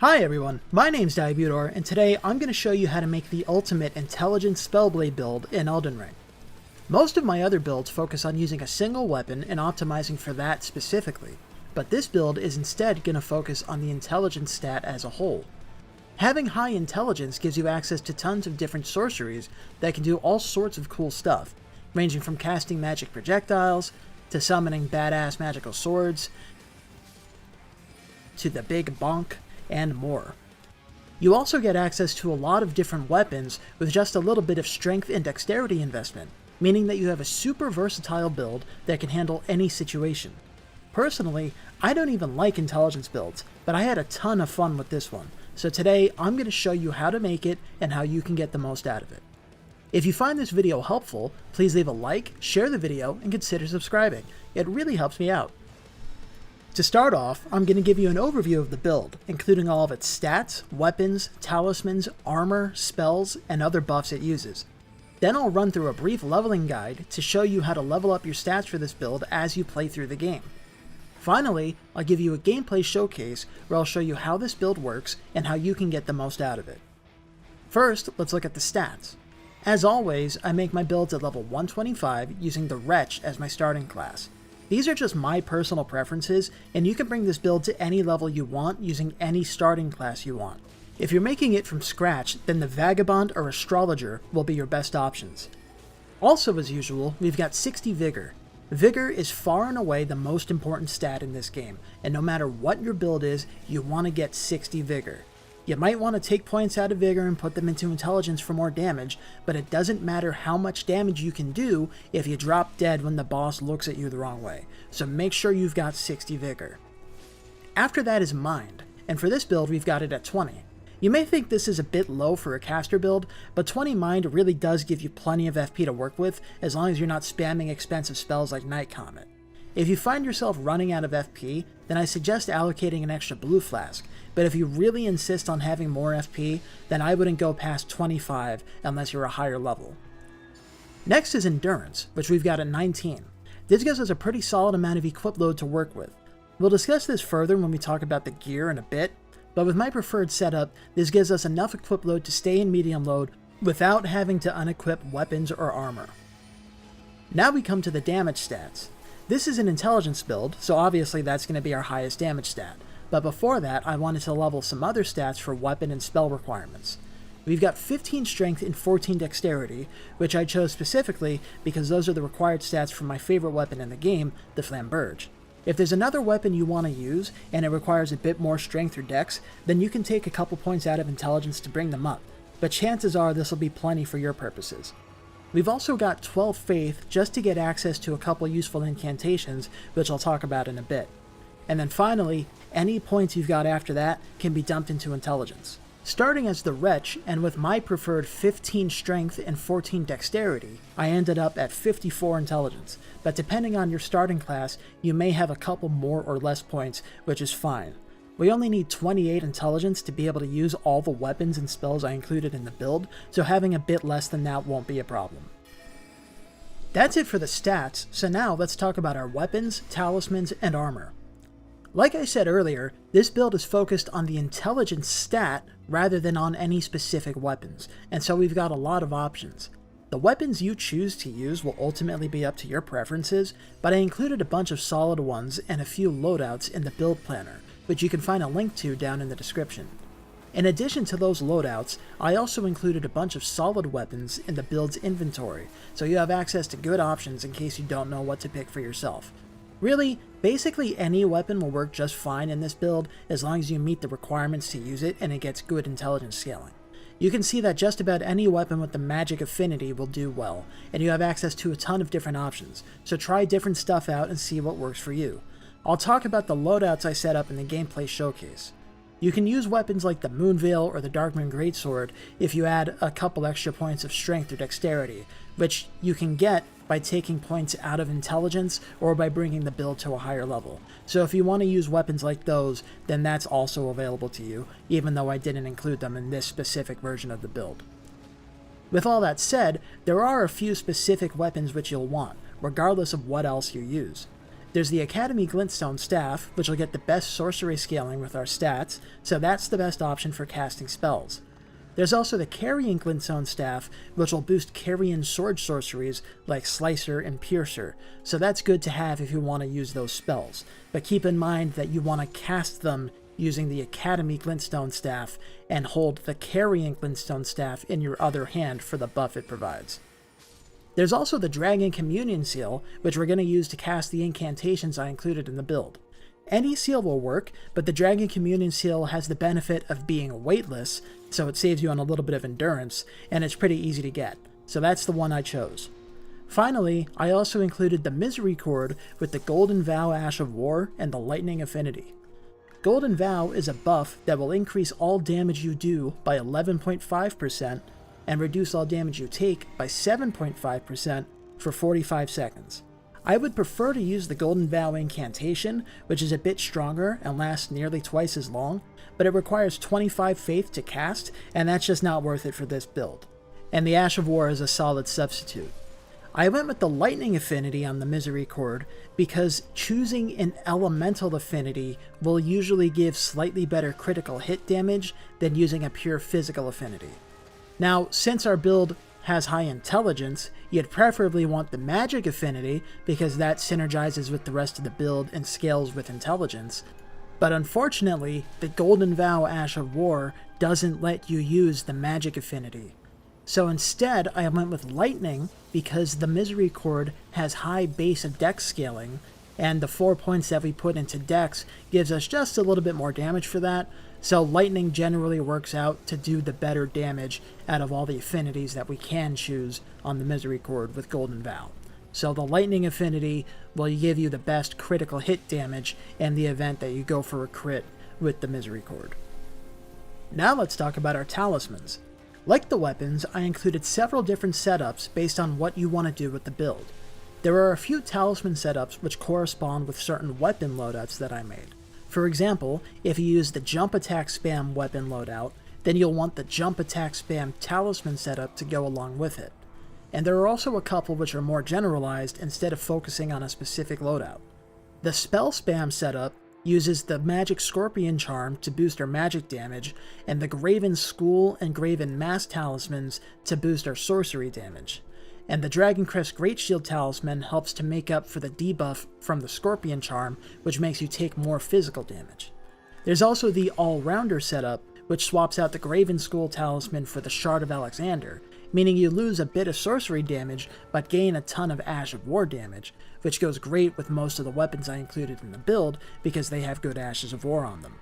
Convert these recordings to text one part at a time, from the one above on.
Hi everyone, my name's Diabutor, and today I'm going to show you how to make the ultimate Intelligence Spellblade build in Elden Ring. Most of my other builds focus on using a single weapon and optimizing for that specifically, but this build is instead going to focus on the intelligence stat as a whole. Having high intelligence gives you access to tons of different sorceries that can do all sorts of cool stuff, ranging from casting magic projectiles, to summoning badass magical swords, to the big bonk, and more. You also get access to a lot of different weapons with just a little bit of strength and dexterity investment, meaning that you have a super versatile build that can handle any situation. Personally, I don't even like intelligence builds, but I had a ton of fun with this one, so today I'm going to show you how to make it and how you can get the most out of it. If you find this video helpful, please leave a like, share the video, and consider subscribing. It really helps me out. To start off, I'm going to give you an overview of the build, including all of its stats, weapons, talismans, armor, spells, and other buffs it uses. Then I'll run through a brief leveling guide to show you how to level up your stats for this build as you play through the game. Finally, I'll give you a gameplay showcase where I'll show you how this build works and how you can get the most out of it. First, let's look at the stats. As always, I make my builds at level 125 using the Wretch as my starting class. These are just my personal preferences, and you can bring this build to any level you want using any starting class you want. If you're making it from scratch, then the Vagabond or Astrologer will be your best options. Also, as usual, we've got 60 Vigor. Vigor is far and away the most important stat in this game, and no matter what your build is, you want to get 60 Vigor. You might want to take points out of Vigor and put them into Intelligence for more damage, but it doesn't matter how much damage you can do if you drop dead when the boss looks at you the wrong way, so make sure you've got 60 Vigor. After that is Mind, and for this build we've got it at 20. You may think this is a bit low for a caster build, but 20 Mind really does give you plenty of FP to work with as long as you're not spamming expensive spells like Night Comet. If you find yourself running out of FP, then I suggest allocating an extra blue flask, but if you really insist on having more FP, then I wouldn't go past 25 unless you're a higher level. Next is Endurance, which we've got at 19. This gives us a pretty solid amount of equip load to work with. We'll discuss this further when we talk about the gear in a bit, but with my preferred setup, this gives us enough equip load to stay in medium load without having to unequip weapons or armor. Now we come to the damage stats. This is an intelligence build, so obviously that's going to be our highest damage stat, but before that I wanted to level some other stats for weapon and spell requirements. We've got 15 strength and 14 dexterity, which I chose specifically because those are the required stats for my favorite weapon in the game, the Flamberge. If there's another weapon you want to use and it requires a bit more strength or dex, then you can take a couple points out of intelligence to bring them up, but chances are this will be plenty for your purposes. We've also got 12 Faith just to get access to a couple useful incantations, which I'll talk about in a bit. And then finally, any points you've got after that can be dumped into Intelligence. Starting as the Wretch, and with my preferred 15 Strength and 14 Dexterity, I ended up at 54 Intelligence, but depending on your starting class, you may have a couple more or less points, which is fine. We only need 28 intelligence to be able to use all the weapons and spells I included in the build, so having a bit less than that won't be a problem. That's it for the stats, so now let's talk about our weapons, talismans, and armor. Like I said earlier, this build is focused on the intelligence stat rather than on any specific weapons, and so we've got a lot of options. The weapons you choose to use will ultimately be up to your preferences, but I included a bunch of solid ones and a few loadouts in the build planner, which you can find a link to down in the description. In addition to those loadouts, I also included a bunch of solid weapons in the build's inventory, so you have access to good options in case you don't know what to pick for yourself. Really, basically any weapon will work just fine in this build as long as you meet the requirements to use it and it gets good intelligence scaling. You can see that just about any weapon with the magic affinity will do well, and you have access to a ton of different options, so try different stuff out and see what works for you. I'll talk about the loadouts I set up in the gameplay showcase. You can use weapons like the Moonveil or the Darkmoon Greatsword if you add a couple extra points of strength or dexterity, which you can get by taking points out of intelligence or by bringing the build to a higher level. So if you want to use weapons like those, then that's also available to you, even though I didn't include them in this specific version of the build. With all that said, there are a few specific weapons which you'll want, regardless of what else you use. There's the Academy Glintstone Staff, which will get the best sorcery scaling with our stats, so that's the best option for casting spells. There's also the Carrion Glintstone Staff, which will boost Carrion sword sorceries like Slicer and Piercer, so that's good to have if you want to use those spells. But keep in mind that you want to cast them using the Academy Glintstone Staff and hold the Carrion Glintstone Staff in your other hand for the buff it provides. There's also the Dragon Communion Seal, which we're going to use to cast the incantations I included in the build. Any seal will work, but the Dragon Communion Seal has the benefit of being weightless, so it saves you on a little bit of endurance, and it's pretty easy to get, so that's the one I chose. Finally, I also included the Misery Cord with the Golden Vow Ash of War and the Lightning Affinity. Golden Vow is a buff that will increase all damage you do by 11.5%, and reduce all damage you take by 7.5% for 45 seconds. I would prefer to use the Golden Vow incantation, which is a bit stronger and lasts nearly twice as long, but it requires 25 faith to cast, and that's just not worth it for this build. And the Ash of War is a solid substitute. I went with the Lightning Affinity on the Misery Cord because choosing an Elemental Affinity will usually give slightly better critical hit damage than using a pure physical affinity. Now, since our build has high intelligence, you'd preferably want the Magic Affinity because that synergizes with the rest of the build and scales with intelligence, but unfortunately, the Golden Vow Ash of War doesn't let you use the Magic Affinity. So instead, I went with Lightning because the Misery Cord has high base of dex scaling, and the 4 points that we put into dex gives us just a little bit more damage for that, so Lightning generally works out to do the better damage out of all the affinities that we can choose on the Misery Cord with Golden Vow. So the Lightning Affinity will give you the best critical hit damage in the event that you go for a crit with the Misery Cord. Now let's talk about our Talismans. Like the weapons, I included several different setups based on what you want to do with the build. There are a few Talisman setups which correspond with certain weapon loadouts that I made. For example, if you use the Jump Attack Spam weapon loadout, then you'll want the Jump Attack Spam Talisman setup to go along with it. And there are also a couple which are more generalized instead of focusing on a specific loadout. The Spell Spam setup uses the Magic Scorpion Charm to boost our magic damage, and the Graven School and Graven Mass Talismans to boost our sorcery damage. And the Dragon Crest Great Shield Talisman helps to make up for the debuff from the Scorpion Charm, which makes you take more physical damage. There's also the All-Rounder setup, which swaps out the Graven School Talisman for the Shard of Alexander, meaning you lose a bit of sorcery damage, but gain a ton of Ash of War damage, which goes great with most of the weapons I included in the build because they have good Ashes of War on them.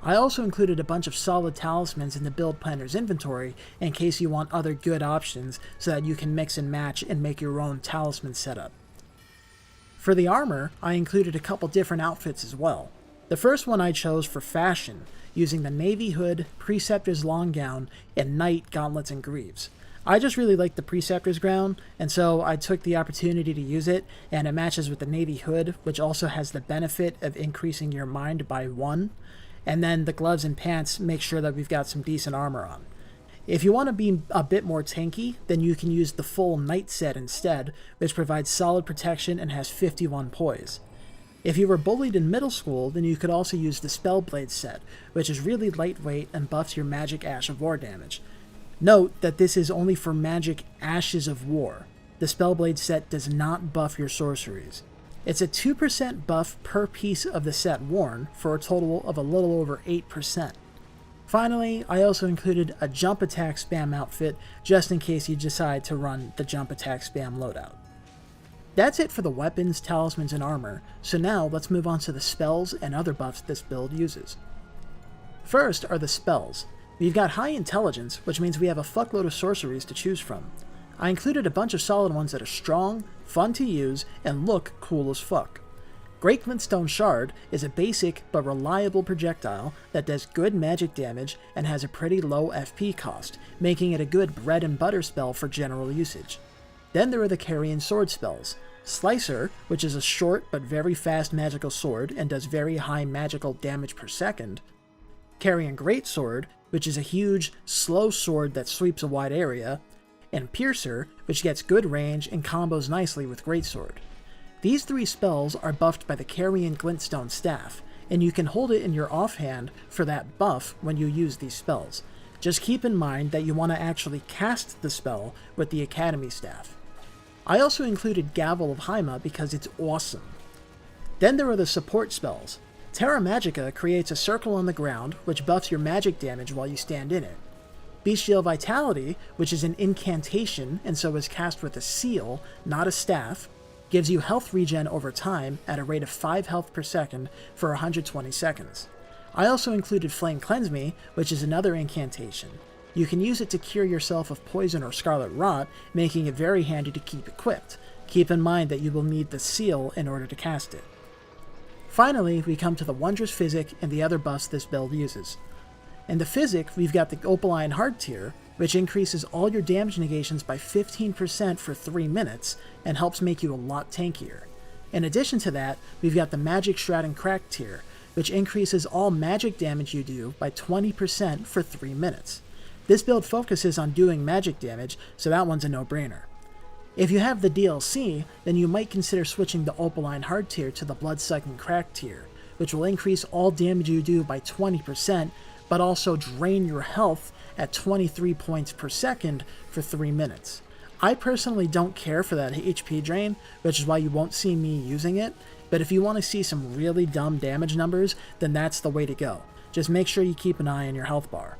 I also included a bunch of solid talismans in the build planner's inventory in case you want other good options so that you can mix and match and make your own talisman setup. For the armor, I included a couple different outfits as well. The first one I chose for fashion, using the Navy Hood, Preceptor's Long Gown, and Knight Gauntlets and Greaves. I just really like the Preceptor's Gown, and so I took the opportunity to use it, and it matches with the Navy Hood, which also has the benefit of increasing your mind by 1. And then the gloves and pants make sure that we've got some decent armor on. If you want to be a bit more tanky, then you can use the full Knight set instead, which provides solid protection and has 51 poise. If you were bullied in middle school, then you could also use the Spellblade set, which is really lightweight and buffs your magic Ash of War damage. Note that this is only for magic Ashes of War. The Spellblade set does not buff your sorceries. It's a 2% buff per piece of the set worn, for a total of a little over 8%. Finally, I also included a Jump Attack Spam outfit, just in case you decide to run the Jump Attack Spam loadout. That's it for the weapons, talismans, and armor, so now let's move on to the spells and other buffs this build uses. First are the spells. We've got high intelligence, which means we have a fuckload of sorceries to choose from. I included a bunch of solid ones that are strong, fun to use, and look cool as fuck. Great Glintstone Shard is a basic but reliable projectile that does good magic damage and has a pretty low FP cost, making it a good bread and butter spell for general usage. Then there are the Carrion Sword spells. Slicer, which is a short but very fast magical sword and does very high magical damage per second. Carrion Greatsword, which is a huge, slow sword that sweeps a wide area. And Piercer, which gets good range and combos nicely with Greatsword. These 3 spells are buffed by the Carrion Glintstone Staff, and you can hold it in your offhand for that buff when you use these spells. Just keep in mind that you want to actually cast the spell with the Academy Staff. I also included Gavel of Haima because it's awesome. Then there are the support spells. Terra Magica creates a circle on the ground, which buffs your magic damage while you stand in it. Bestial Vitality, which is an incantation and so is cast with a seal, not a staff, gives you health regen over time at a rate of 5 health per second for 120 seconds. I also included Flame Cleanse Me, which is another incantation. You can use it to cure yourself of poison or scarlet rot, making it very handy to keep equipped. Keep in mind that you will need the seal in order to cast it. Finally, we come to the Wondrous Physic and the other buffs this build uses. In the Physic, we've got the Opaline Heart tier, which increases all your damage negations by 15% for 3 minutes and helps make you a lot tankier. In addition to that, we've got the Magic Shroud and Crack tier, which increases all magic damage you do by 20% for 3 minutes. This build focuses on doing magic damage, so that one's a no-brainer. If you have the DLC, then you might consider switching the Opaline Heart tier to the Bloodsucking Crack tier, which will increase all damage you do by 20%, but also drain your health at 23 points per second for 3 minutes. I personally don't care for that HP drain, which is why you won't see me using it, but if you want to see some really dumb damage numbers, then that's the way to go. Just make sure you keep an eye on your health bar.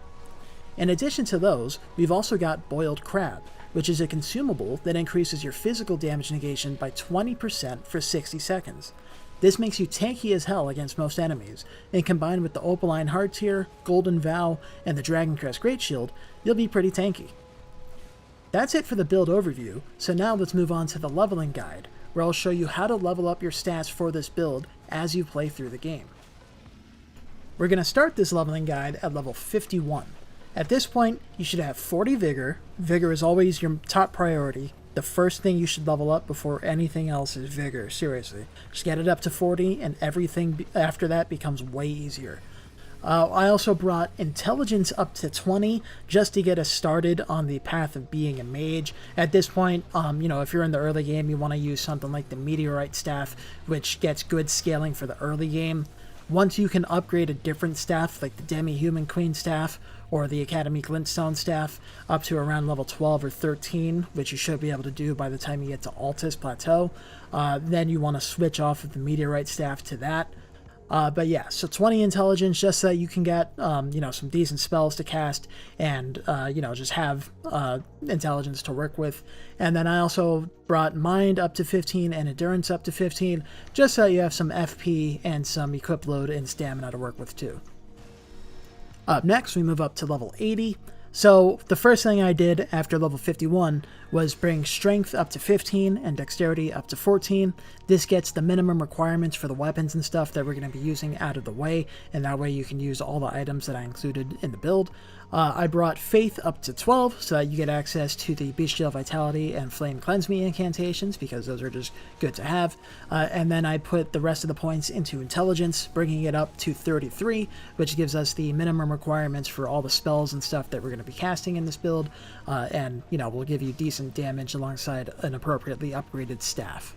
In addition to those, we've also got Boiled Crab, which is a consumable that increases your physical damage negation by 20% for 60 seconds. This makes you tanky as hell against most enemies, and combined with the Opaline Heart tier, Golden Vow, and the Dragon Crest Great Shield, you'll be pretty tanky. That's it for the build overview, so now let's move on to the leveling guide, where I'll show you how to level up your stats for this build as you play through the game. We're going to start this leveling guide at level 51. At this point, you should have 40 Vigor. Vigor is always your top priority. The first thing you should level up before anything else is Vigor, seriously. Just get it up to 40 and everything after that becomes way easier. I also brought Intelligence up to 20 just to get us started on the path of being a mage. At this point, if you're in the early game, you want to use something like the Meteorite Staff, which gets good scaling for the early game. Once you can upgrade a different staff, like the Demi-Human Queen Staff or the Academy Glintstone Staff, up to around level 12 or 13, which you should be able to do by the time you get to Altus Plateau, then you want to switch off of the Meteorite Staff to that. But yeah, so 20 intelligence just so that you can get, some decent spells to cast and, just have intelligence to work with. And then I also brought mind up to 15 and endurance up to 15, just so you have some FP and some equip load and stamina to work with too. Up next, we move up to level 80. So the first thing I did after level 51 was bring strength up to 15 and dexterity up to 14. This gets the minimum requirements for the weapons and stuff that we're going to be using out of the way, and that way you can use all the items that I included in the build. I brought faith up to 12 so that you get access to the Bestial Vitality and Flame Cleanse Me incantations, because those are just good to have. And then I put the rest of the points into intelligence, bringing it up to 33, which gives us the minimum requirements for all the spells and stuff that we're going to be casting in this build, and will give you decent damage alongside an appropriately upgraded staff.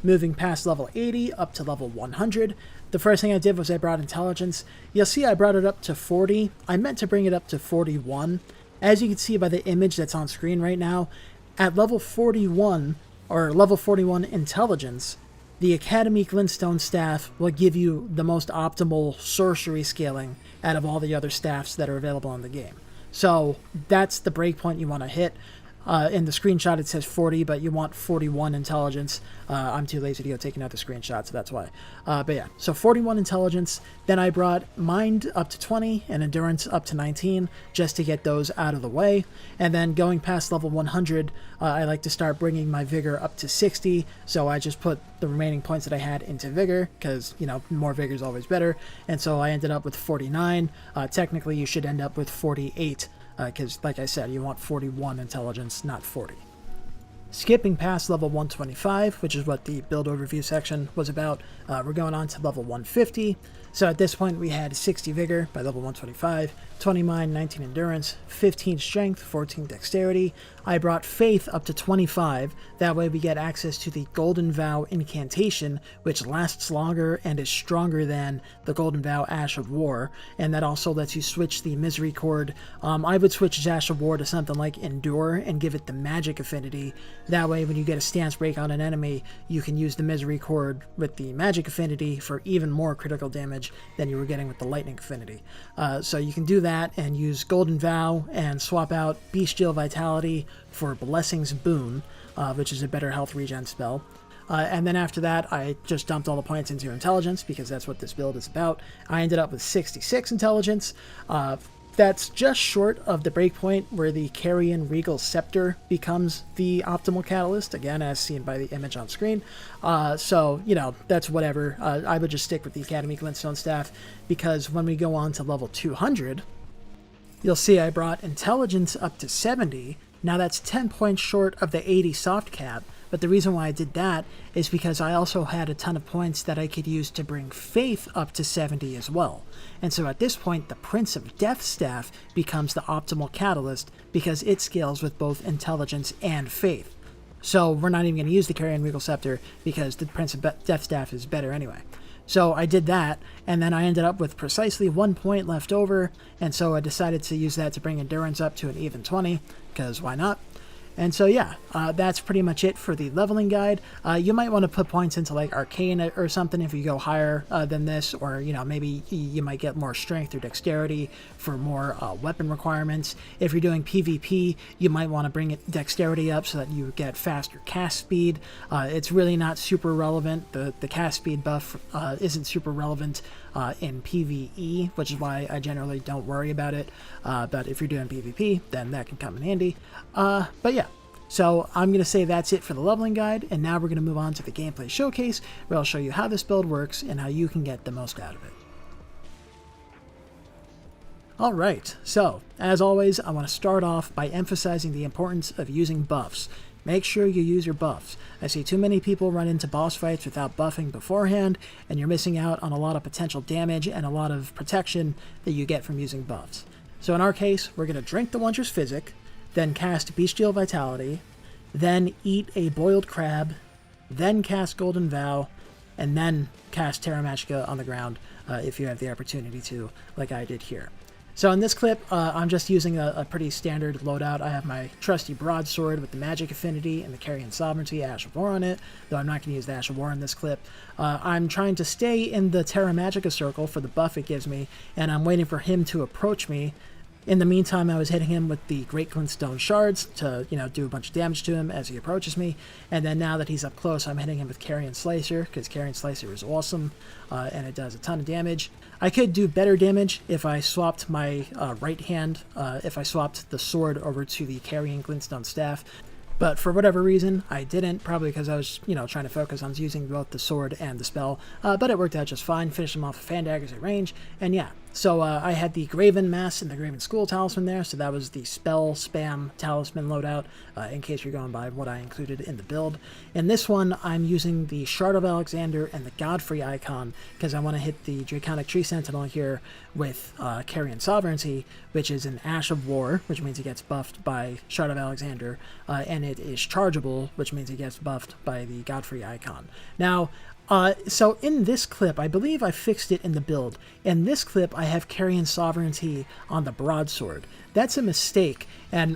Moving past level 80 up to level 100, the first thing I did was I brought intelligence. You'll see I brought it up to 40. I meant to bring it up to 41. As you can see by the image that's on screen right now, at level 41, or level 41 intelligence, the Academy Glintstone Staff will give you the most optimal sorcery scaling out of all the other staffs that are available in the game. So that's the breakpoint you want to hit. In the screenshot it says 40, but you want 41 intelligence. I'm too lazy to go taking out the screenshot, so that's why. But yeah, so 41 intelligence. Then I brought mind up to 20 and endurance up to 19, just to get those out of the way. And then going past level 100, I like to start bringing my vigor up to 60, so I just put the remaining points that I had into vigor, because, more vigor is always better. And so I ended up with 49. Technically, you should end up with 48. Because, like I said, you want 41 intelligence, not 40. Skipping past level 125, which is what the build overview section was about, we're going on to level 150. So at this point we had 60 vigor by level 125, 20 mind, 19 endurance, 15 strength, 14 dexterity. I brought faith up to 25, that way we get access to the Golden Vow incantation, which lasts longer and is stronger than the Golden Vow Ash of War, and that also lets you switch the misery cord. I would switch Ash of War to something like Endure and give it the magic affinity. That way when you get a stance break on an enemy, you can use the misery cord with the magic affinity for even more critical damage than you were getting with the lightning affinity. So you can do that and use Golden Vow and swap out Bestial Vitality for Blessing's Boon, which is a better health regen spell. And then after that, I just dumped all the points into Intelligence because that's what this build is about. I ended up with 66 Intelligence. That's just short of the breakpoint where the Carrion Regal Scepter becomes the optimal catalyst, again, as seen by the image on screen. So, you know, that's whatever. I would just stick with the Academy Glintstone Staff, because when we go on to level 200, you'll see I brought Intelligence up to 70. Now that's 10 points short of the 80 soft cap, but the reason why I did that is because I also had a ton of points that I could use to bring Faith up to 70 as well. And so at this point, the Prince of Death Staff becomes the optimal catalyst because it scales with both Intelligence and Faith. So we're not even going to use the Carrion Regal Scepter because the Prince of Death Staff is better anyway. So I did that, and then I ended up with precisely 1 point left over, and so I decided to use that to bring Endurance up to an even 20, because why not? And so yeah, that's pretty much it for the leveling guide. You might want to put points into like Arcane or something if you go higher than this, or you know, maybe you might get more strength or dexterity for more weapon requirements. If you're doing PvP, you might want to bring dexterity up so that you get faster cast speed. It's really not super relevant. The cast speed buff isn't super relevant in PvE, which is why I generally don't worry about it. But if you're doing PvP, then that can come in handy. But yeah, so I'm going to say that's it for the leveling guide, and now we're going to move on to the gameplay showcase, where I'll show you how this build works and how you can get the most out of it. Alright, so as always, I want to start off by emphasizing the importance of using buffs. Make sure you use your buffs. I see too many people run into boss fights without buffing beforehand, and you're missing out on a lot of potential damage and a lot of protection that you get from using buffs. So in our case, we're going to drink the Wondrous Physic, then cast Bestial Vitality, then eat a boiled crab, then cast Golden Vow, and then cast Terra Magica on the ground if you have the opportunity to, like I did here. So in this clip, I'm just using a pretty standard loadout. I have my trusty broadsword with the magic affinity and the Carrion Sovereignty Ash of War on it, though I'm not going to use the Ash of War in this clip. I'm trying to stay in the Terra Magica circle for the buff it gives me, and I'm waiting for him to approach me. In the meantime, I was hitting him with the Great Glintstone Shards to, you know, do a bunch of damage to him as he approaches me. And then now that he's up close, I'm hitting him with Carrion Slicer, because Carrion Slicer is awesome, and it does a ton of damage. I could do better damage if I swapped my right hand, if I swapped the sword over to the Carrion Glintstone Staff. But for whatever reason, I didn't, probably because I was, you know, trying to focus on using both the sword and the spell. But it worked out just fine, finished him off with fan daggers at range, and yeah. So I had the Graven Mass and the Graven School Talisman there, so that was the spell spam talisman loadout, in case you're going by what I included in the build. In this one, I'm using the Shard of Alexander and the Godfrey icon, because I want to hit the Draconic Tree Sentinel here with Carrion Sovereignty, which is an Ash of War, which means it gets buffed by Shard of Alexander, and it is chargeable, which means it gets buffed by the Godfrey icon. Now, so in this clip, I believe I fixed it in the build. In this clip, I have Carrion Sovereignty on the broadsword. That's a mistake, and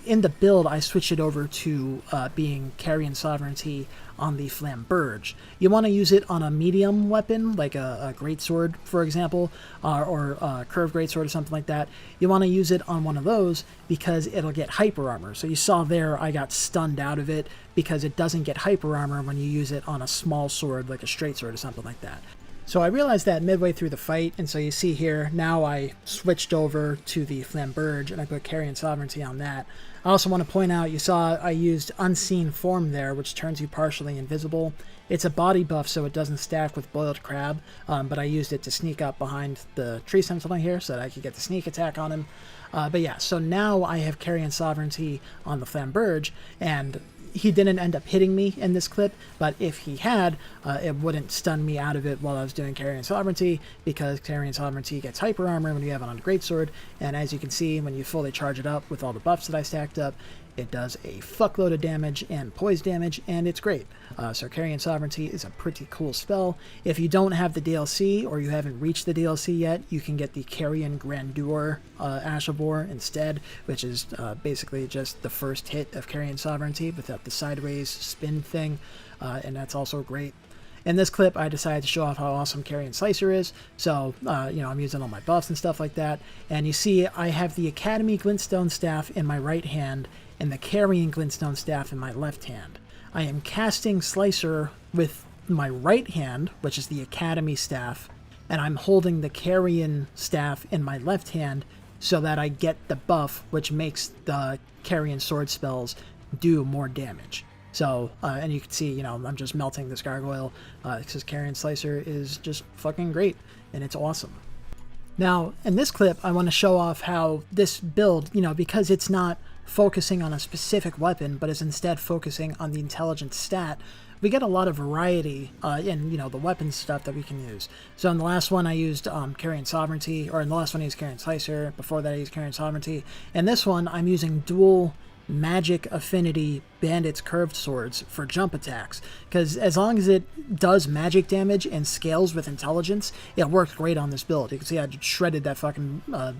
in the build, I switched it over to being Carrion Sovereignty on the Flamberge. You want to use it on a medium weapon, like a greatsword, for example, or a curved greatsword or something like that. You want to use it on one of those because it'll get hyper armor. So you saw there I got stunned out of it because it doesn't get hyper armor when you use it on a small sword, like a straight sword or something like that. So I realized that midway through the fight, and so you see here, now I switched over to the Flamberge, and I put Carrion Sovereignty on that. I also want to point out, you saw I used Unseen Form there, which turns you partially invisible. It's a body buff, so it doesn't stack with Boiled Crab, but I used it to sneak up behind the Tree Sentinel here so that I could get the sneak attack on him. But yeah, so now I have Carrion Sovereignty on the Flamberge, and he didn't end up hitting me in this clip, but if he had, it wouldn't stun me out of it while I was doing Carrion Sovereignty, because Carrion Sovereignty gets hyper armor when you have it on Greatsword, and as you can see, when you fully charge it up with all the buffs that I stacked up, it does a fuckload of damage and poise damage, and it's great. So Carrion Sovereignty is a pretty cool spell. If you don't have the DLC, or you haven't reached the DLC yet, you can get the Carrion Grandeur Ash of War instead, which is basically just the first hit of Carrion Sovereignty without the sideways spin thing, and that's also great. In this clip, I decided to show off how awesome Carrion Slicer is, so, I'm using all my buffs and stuff like that, and you see I have the Academy Glintstone Staff in my right hand, and the Carrion Glintstone Staff in my left hand. I am casting Slicer with my right hand, which is the Academy Staff, and I'm holding the Carrion Staff in my left hand so that I get the buff, which makes the Carrion Sword spells do more damage. So, and you can see, I'm just melting this gargoyle, because Carrion Slicer is just fucking great, and it's awesome. Now, in this clip, I want to show off how this build, because it's not focusing on a specific weapon, but is instead focusing on the intelligence stat, we get a lot of variety in, the weapon stuff that we can use. So in the last one I used Carrion Sovereignty, or in the last one I used Carrion Slicer, before that I used Carrion Sovereignty. In this one, I'm using dual magic affinity bandits curved swords for jump attacks, because as long as it does magic damage and scales with intelligence, it works great on this build. You can see I shredded that fucking what's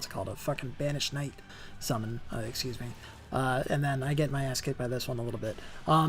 it called, a fucking banished knight summon, excuse me, and then I get my ass kicked by this one a little bit.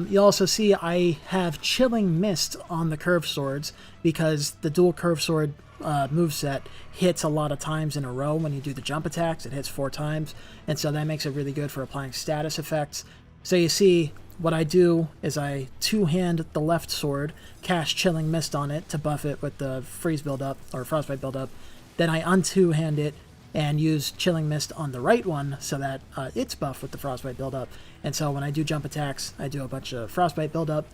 You also see I have Chilling Mist on the curved swords, because the dual curved sword moveset hits a lot of times in a row when you do the jump attacks. It hits 4 times, and so that makes it really good for applying status effects. So you see, what I do is I two-hand the left sword, cast Chilling Mist on it to buff it with the freeze buildup, or frostbite buildup, then I un-two-hand it and use Chilling Mist on the right one so that it's buffed with the frostbite buildup. And so when I do jump attacks, I do a bunch of frostbite buildup.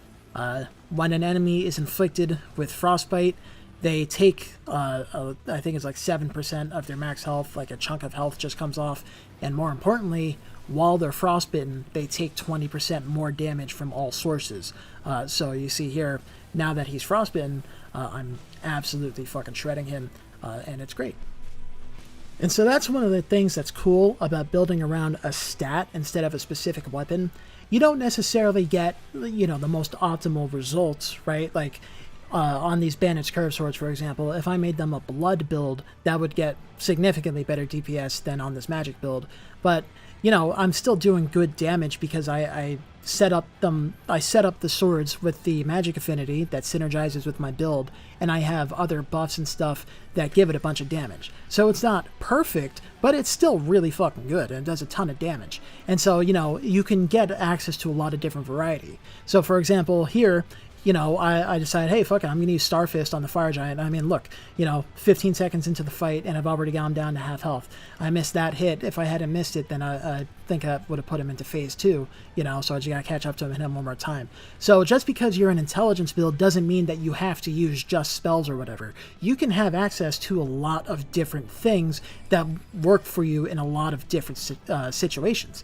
When an enemy is inflicted with frostbite, they take, I think it's like 7% of their max health, like a chunk of health just comes off. And more importantly, while they're frostbitten, they take 20% more damage from all sources. So you see here, now that he's frostbitten, I'm absolutely fucking shredding him, and it's great. And so that's one of the things that's cool about building around a stat instead of a specific weapon. You don't necessarily get, the most optimal results, right? Like, on these bandits curved swords, for example, if I made them a blood build, that would get significantly better DPS than on this magic build. But, I'm still doing good damage because I set up the swords with the magic affinity that synergizes with my build, and I have other buffs and stuff that give it a bunch of damage. So it's not perfect, but it's still really fucking good, and it does a ton of damage. And so, you can get access to a lot of different variety. So for example, here, I decided, hey, fuck it, I'm going to use Starfist on the Fire Giant. I mean, look, 15 seconds into the fight, and I've already gone down to half health. I missed that hit. If I hadn't missed it, then I think I would have put him into phase 2, so I just got to catch up to him and hit him one more time. So just because you're an intelligence build doesn't mean that you have to use just spells or whatever. You can have access to a lot of different things that work for you in a lot of different situations,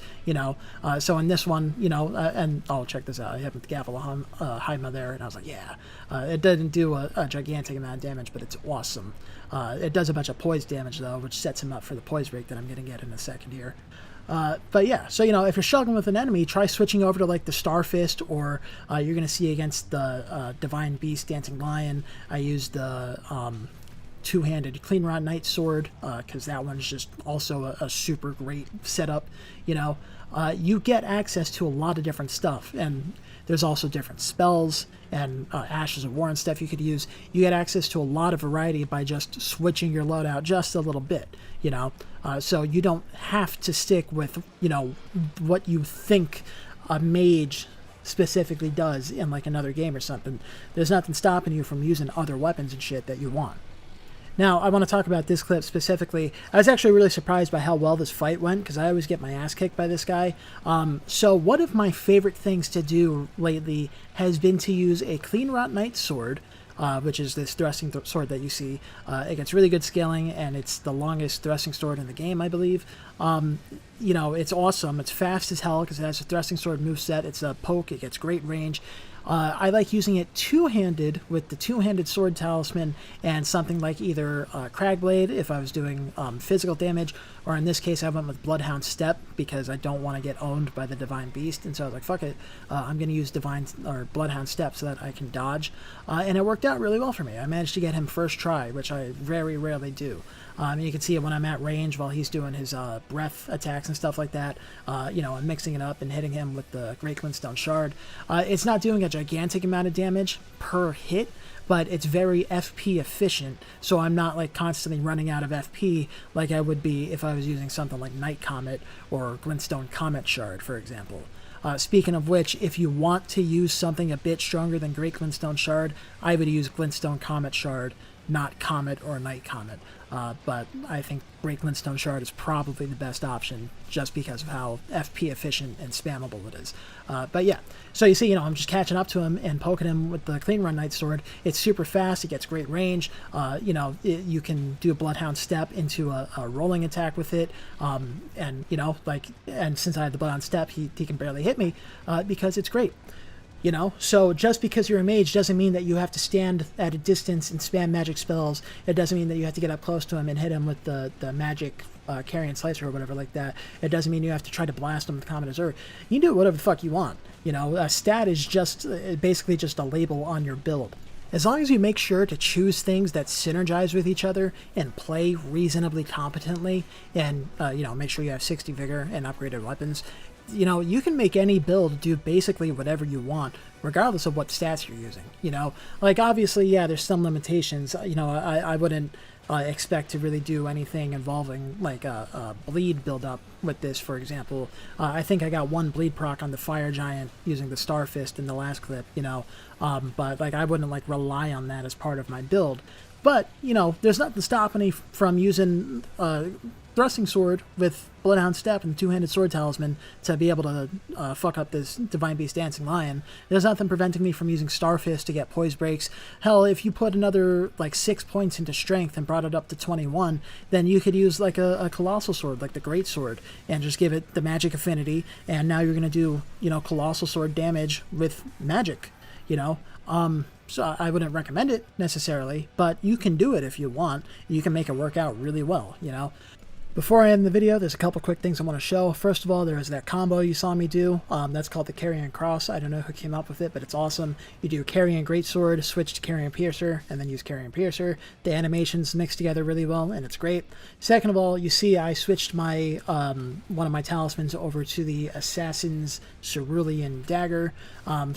So in this one, and check this out. I happened to gavel Haima there, and I was like, yeah. It doesn't do a gigantic amount of damage, but it's awesome. It does a bunch of poise damage, though, which sets him up for the poise break that I'm going to get in a second here. But yeah, so if you're struggling with an enemy, try switching over to like the Starfist, or you're going to see against the Divine Beast Dancing Lion, I used the two-handed Clean Rod Knight Sword, because that one's just also a super great setup. You get access to a lot of different stuff, and there's also different spells and Ashes of War and stuff you could use. You get access to a lot of variety by just switching your loadout just a little bit, so you don't have to stick with, what you think a mage specifically does in like another game or something. There's nothing stopping you from using other weapons and shit that you want. Now, I want to talk about this clip specifically. I was actually really surprised by how well this fight went, because I always get my ass kicked by this guy. So one of my favorite things to do lately has been to use a Clean Rot Knight sword which is this thrusting sword that you see. It gets really good scaling, and it's the longest thrusting sword in the game, I believe. You know, it's awesome. It's fast as hell because it has a thrusting sword moveset. It's a poke. It gets great range. I like using it two-handed with the two-handed sword talisman and something like either Cragblade if I was doing physical damage, or in this case I went with Bloodhound Step because I don't want to get owned by the Divine Beast, and so I was like, fuck it, I'm going to use Bloodhound Step so that I can dodge, and it worked out really well for me. I managed to get him first try, which I very rarely do. You can see it when I'm at range while he's doing his breath attacks and stuff like that. You know, I'm mixing it up and hitting him with the Great Glintstone Shard. It's not doing a gigantic amount of damage per hit, but it's very FP efficient, so I'm not like constantly running out of FP like I would be if I was using something like Night Comet or Glintstone Comet Shard, for example. Speaking of which, if you want to use something a bit stronger than Great Glintstone Shard, I would use Glintstone Comet Shard, not Comet or Night Comet. But I think Great Glintstone Shard is probably the best option just because of how FP efficient and spammable it is. But yeah, so you see, I'm just catching up to him and poking him with the Clean Run Night Sword. It's super fast, it gets great range. You can do a Bloodhound Step into a rolling attack with it. And since I have the Bloodhound Step, he can barely hit me because it's great. So just because you're a mage doesn't mean that you have to stand at a distance and spam magic spells. It doesn't mean that you have to get up close to him and hit him with the magic Carrion Slicer or whatever like that. It doesn't mean you have to try to blast him with Comet Azure. You can do whatever the fuck you want. A stat is just basically just a label on your build. As long as you make sure to choose things that synergize with each other and play reasonably competently, and make sure you have 60 vigor and upgraded weapons, you can make any build do basically whatever you want, regardless of what stats you're using. Like obviously, yeah, there's some limitations. I wouldn't expect to really do anything involving like a bleed build-up with this, for example. I think I got one bleed proc on the Fire Giant using the Star Fist in the last clip, but like I wouldn't like rely on that as part of my build. But, there's nothing stopping me from using Thrusting Sword with Bloodhound Step and Two-Handed Sword Talisman to be able to fuck up this Divine Beast Dancing Lion. There's nothing preventing me from using Starfist to get poise breaks. Hell, if you put another like 6 points into strength and brought it up to 21, then you could use like a Colossal Sword, like the Great Sword, and just give it the magic affinity, and now you're going to do, Colossal Sword damage with magic, So I wouldn't recommend it necessarily, but you can do it if you want. You can make it work out really well, Before I end the video, there's a couple quick things I want to show. First of all, there is that combo you saw me do. That's called the Carrion Cross. I don't know who came up with it, but it's awesome. You do Carrion Greatsword, switch to Carrion Piercer, and then use Carrion Piercer. The animations mix together really well, and it's great. Second of all, you see I switched my one of my talismans over to the Assassin's Cerulean Dagger. And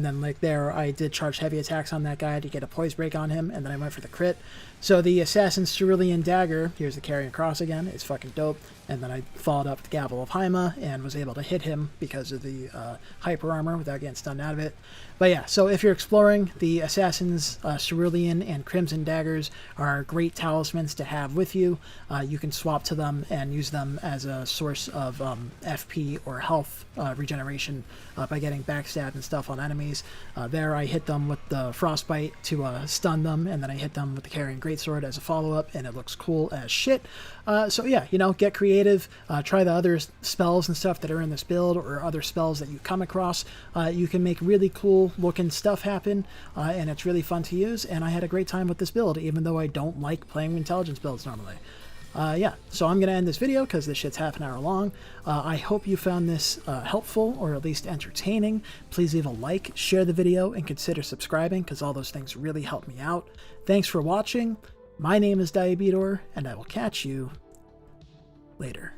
then like there, I did charge heavy attacks on that guy to get a poise break on him, and then I went for the crit. So the Assassin's Cerulean Dagger, here's the Carrion Cross again, it's fucking dope. And then I followed up the Gavel of Haima and was able to hit him because of the hyper armor without getting stunned out of it. But yeah, so if you're exploring, the Assassin's Cerulean and Crimson Daggers are great talismans to have with you. You can swap to them and use them as a source of FP or health regeneration by getting backstab and stuff on enemies. There I hit them with the Frostbite to stun them, and then I hit them with the Carrion Greatsword as a follow-up, and it looks cool as shit. So yeah, get creative. Try the other spells and stuff that are in this build, or other spells that you come across. You can make really cool looking stuff happen, and it's really fun to use, and I had a great time with this build, even though I don't like playing intelligence builds normally. Yeah, so I'm going to end this video because this shit's half an hour long. I hope you found this helpful, or at least entertaining. Please leave a like, share the video, and consider subscribing because all those things really help me out. Thanks for watching. My name is Diabedor, and I will catch you later.